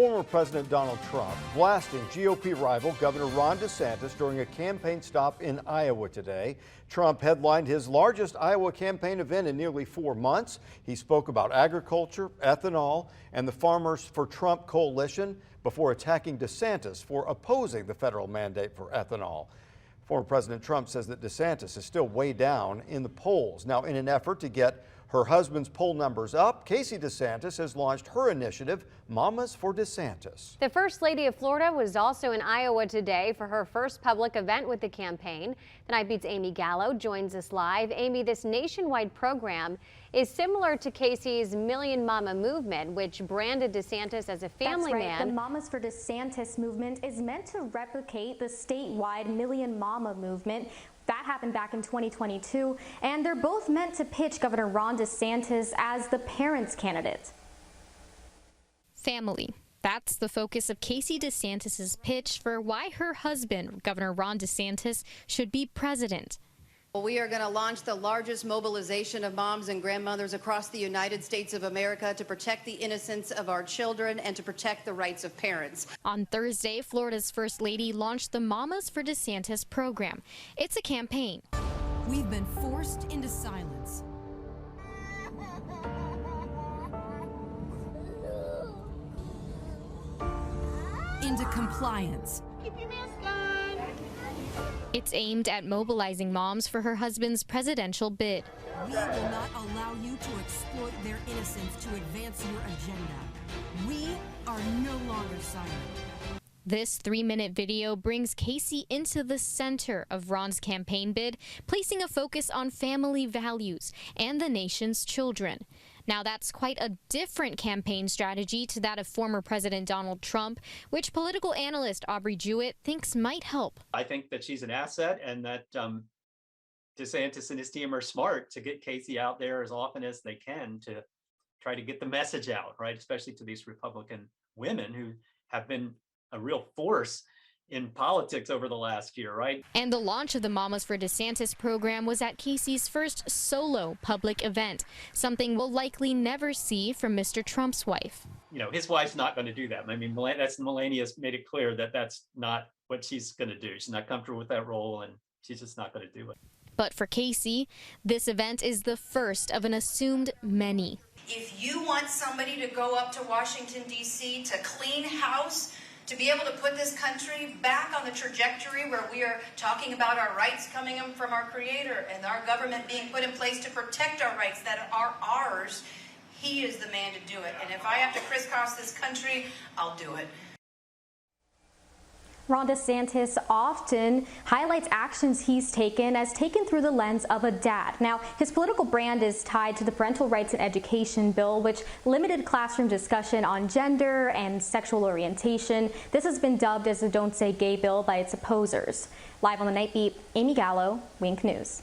Former President Donald Trump blasting GOP rival Governor Ron DeSantis during a campaign stop in Iowa today. Trump headlined his largest Iowa campaign event in nearly 4 months. He spoke about agriculture, ethanol, and the Farmers for Trump coalition before attacking DeSantis for opposing the federal mandate for ethanol. Former President Trump says that DeSantis is still way down in the polls. Now, in an effort to get her husband's poll numbers up, Casey DeSantis has launched her initiative, Mamas for DeSantis. The First Lady of Florida was also in Iowa today for her first public event with the campaign. The Night Beat's Amy Gallo joins us live. Amy, this nationwide program is similar to Casey's Million Mama movement, which branded DeSantis as a family man. The Mamas for DeSantis movement is meant to replicate the statewide Million Mama movement. That happened back in 2022, and they're both meant to pitch Governor Ron DeSantis as the parents' candidate. Family. That's the focus of Casey DeSantis' pitch for why her husband, Governor Ron DeSantis, should be president. We are going to launch the largest mobilization of moms and grandmothers across the United States of America to protect the innocence of our children and to protect the rights of parents. On Thursday, Florida's First Lady launched the Mamas for DeSantis program. It's a campaign. We've been forced into silence. Into compliance. Keep your mask on. It's aimed at mobilizing moms for her husband's presidential bid. We will not allow you to exploit their innocence to advance your agenda. We are no longer silent. This 3-minute video brings Casey into the center of Ron's campaign bid, placing a focus on family values and the nation's children. Now, that's quite a different campaign strategy to that of former President Donald Trump, which political analyst Aubrey Jewett thinks might help. I think that she's an asset and that DeSantis and his team are smart to get Casey out there as often as they can to try to get the message out, right? Especially to these Republican women who have been a real force in politics over the last year, right? And the launch of the Mamas for DeSantis program was at Casey's first solo public event, something we'll likely never see from Mr. Trump's wife. You know, his wife's not going to do that. I mean, Melania's made it clear that that's not what she's going to do. She's not comfortable with that role, and she's just not going to do it. But for Casey, this event is the first of an assumed many. If you want somebody to go up to Washington, D.C. to clean house, to be able to put this country back on the trajectory where we are talking about our rights coming from our Creator and our government being put in place to protect our rights that are ours, he is the man to do it. And if I have to crisscross this country, I'll do it. Ron DeSantis often highlights actions he's taken as taken through the lens of a dad. Now, his political brand is tied to the Parental Rights and Education bill, which limited classroom discussion on gender and sexual orientation. This has been dubbed as the Don't Say Gay bill by its opposers. Live on the Night Beat, Amy Gallo, Wink News.